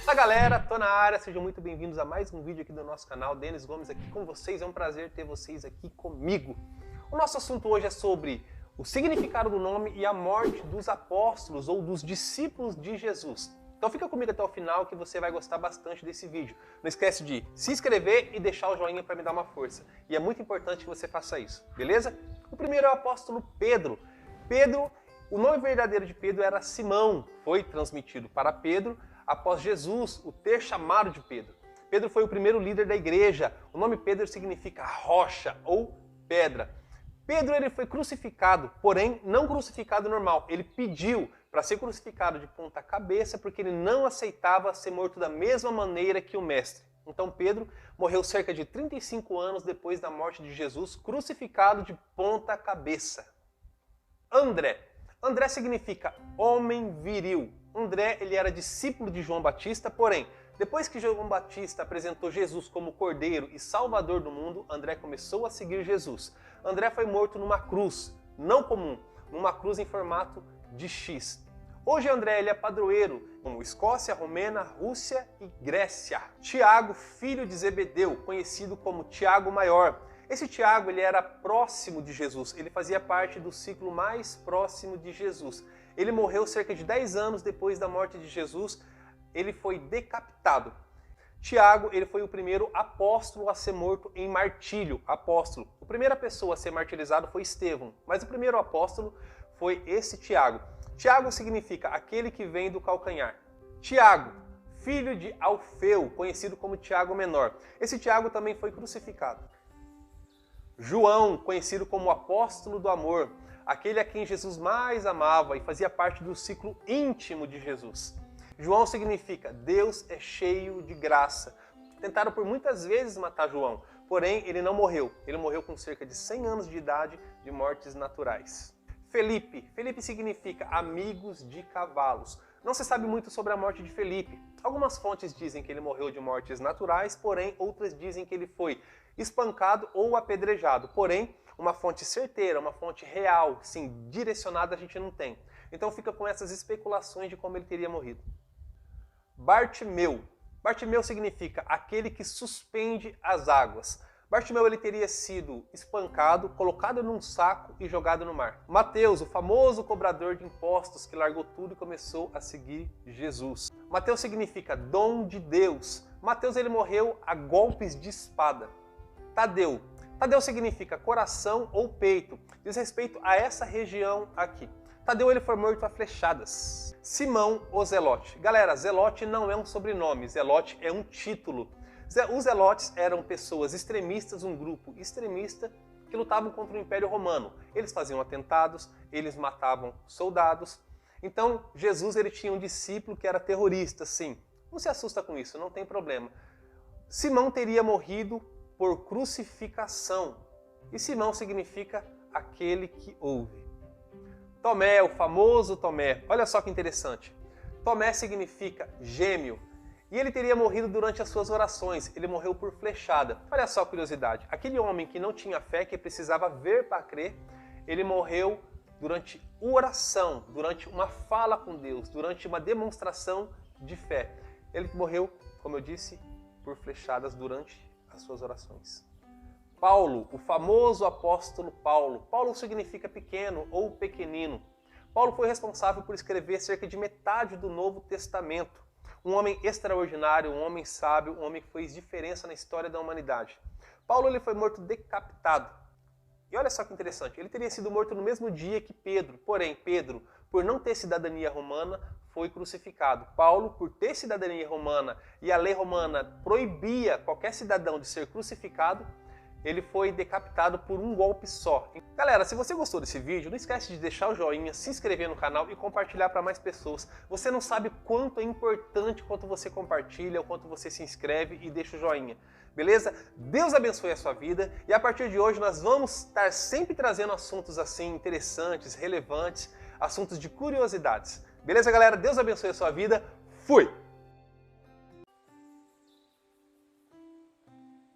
Fala galera, tô na área, sejam muito bem-vindos a mais um vídeo aqui do nosso canal. Denis Gomes aqui com vocês, é um prazer ter vocês aqui comigo. O nosso assunto hoje é sobre o significado do nome e a morte dos apóstolos ou dos discípulos de Jesus. Então fica comigo até o final que você vai gostar bastante desse vídeo. Não esquece de se inscrever e deixar o joinha para me dar uma força. E é muito importante que você faça isso, beleza? O primeiro é o apóstolo Pedro. O nome verdadeiro de Pedro era Simão, foi transmitido para Pedro após Jesus o ter chamado de Pedro. Pedro foi o primeiro líder da igreja. O nome Pedro significa rocha ou pedra. Pedro ele foi crucificado, porém não crucificado normal. Ele pediu para ser crucificado de ponta cabeça porque ele não aceitava ser morto da mesma maneira que o mestre. Então Pedro morreu cerca de 35 anos depois da morte de Jesus, crucificado de ponta cabeça. André significa homem viril. André ele era discípulo de João Batista, porém, depois que João Batista apresentou Jesus como Cordeiro e Salvador do mundo, André começou a seguir Jesus. André foi morto numa cruz, não comum, numa cruz em formato de X. Hoje André ele é padroeiro, como Escócia, Romênia, Rússia e Grécia. Tiago, filho de Zebedeu, conhecido como Tiago Maior. Esse Tiago ele era próximo de Jesus, ele fazia parte do ciclo mais próximo de Jesus. Ele morreu cerca de 10 anos depois da morte de Jesus, ele foi decapitado. Tiago ele foi o primeiro apóstolo a ser morto em martírio, apóstolo. A primeira pessoa a ser martirizado foi Estevão, mas o primeiro apóstolo foi esse Tiago. Tiago significa aquele que vem do calcanhar. Tiago, filho de Alfeu, conhecido como Tiago Menor. Esse Tiago também foi crucificado. João, conhecido como apóstolo do amor, aquele a quem Jesus mais amava e fazia parte do ciclo íntimo de Jesus. João significa Deus é cheio de graça. Tentaram por muitas vezes matar João, porém ele não morreu. Ele morreu com cerca de 100 anos de idade de mortes naturais. Felipe significa amigos de cavalos. Não se sabe muito sobre a morte de Felipe. Algumas fontes dizem que ele morreu de mortes naturais, porém outras dizem que ele foi espancado ou apedrejado. Porém, uma fonte certeira, uma fonte real, sim, direcionada a gente não tem. Então fica com essas especulações de como ele teria morrido. Bartimeu significa aquele que suspende as águas. Bartimeu ele teria sido espancado, colocado num saco e jogado no mar. Mateus, o famoso cobrador de impostos que largou tudo e começou a seguir Jesus. Mateus significa dom de Deus. Mateus ele morreu a golpes de espada. Tadeu significa coração ou peito, diz respeito a essa região aqui. Tadeu ele foi morto a flechadas. Simão o Zelote. Galera, Zelote não é um sobrenome, Zelote é um título. Os Zelotes eram pessoas extremistas, um grupo extremista que lutavam contra o Império Romano. Eles faziam atentados, eles matavam soldados. Então Jesus ele tinha um discípulo que era terrorista, sim. Não se assusta com isso, não tem problema. Simão teria morrido por crucificação. E Simão significa aquele que ouve. Tomé, o famoso Tomé. Olha só que interessante. Tomé significa gêmeo. E ele teria morrido durante as suas orações. Ele morreu por flechada. Olha só a curiosidade. Aquele homem que não tinha fé, que precisava ver para crer, ele morreu durante oração, durante uma fala com Deus, durante uma demonstração de fé. Ele morreu, como eu disse, por flechadas durante as suas orações. Paulo, o famoso apóstolo Paulo. Paulo significa pequeno ou pequenino. Paulo foi responsável por escrever cerca de metade do Novo Testamento. Um homem extraordinário, um homem sábio, um homem que fez diferença na história da humanidade. Paulo ele foi morto decapitado. E olha só que interessante, ele teria sido morto no mesmo dia que Pedro. Porém, Pedro, por não ter cidadania romana, foi crucificado. Paulo, por ter cidadania romana e a lei romana proibia qualquer cidadão de ser crucificado, ele foi decapitado por um golpe só. Galera, se você gostou desse vídeo, não esquece de deixar o joinha, se inscrever no canal e compartilhar para mais pessoas. Você não sabe quanto é importante quanto você compartilha, o quanto você se inscreve e deixa o joinha. Beleza? Deus abençoe a sua vida e a partir de hoje nós vamos estar sempre trazendo assuntos assim interessantes, relevantes, assuntos de curiosidades. Beleza, galera? Deus abençoe a sua vida. Fui!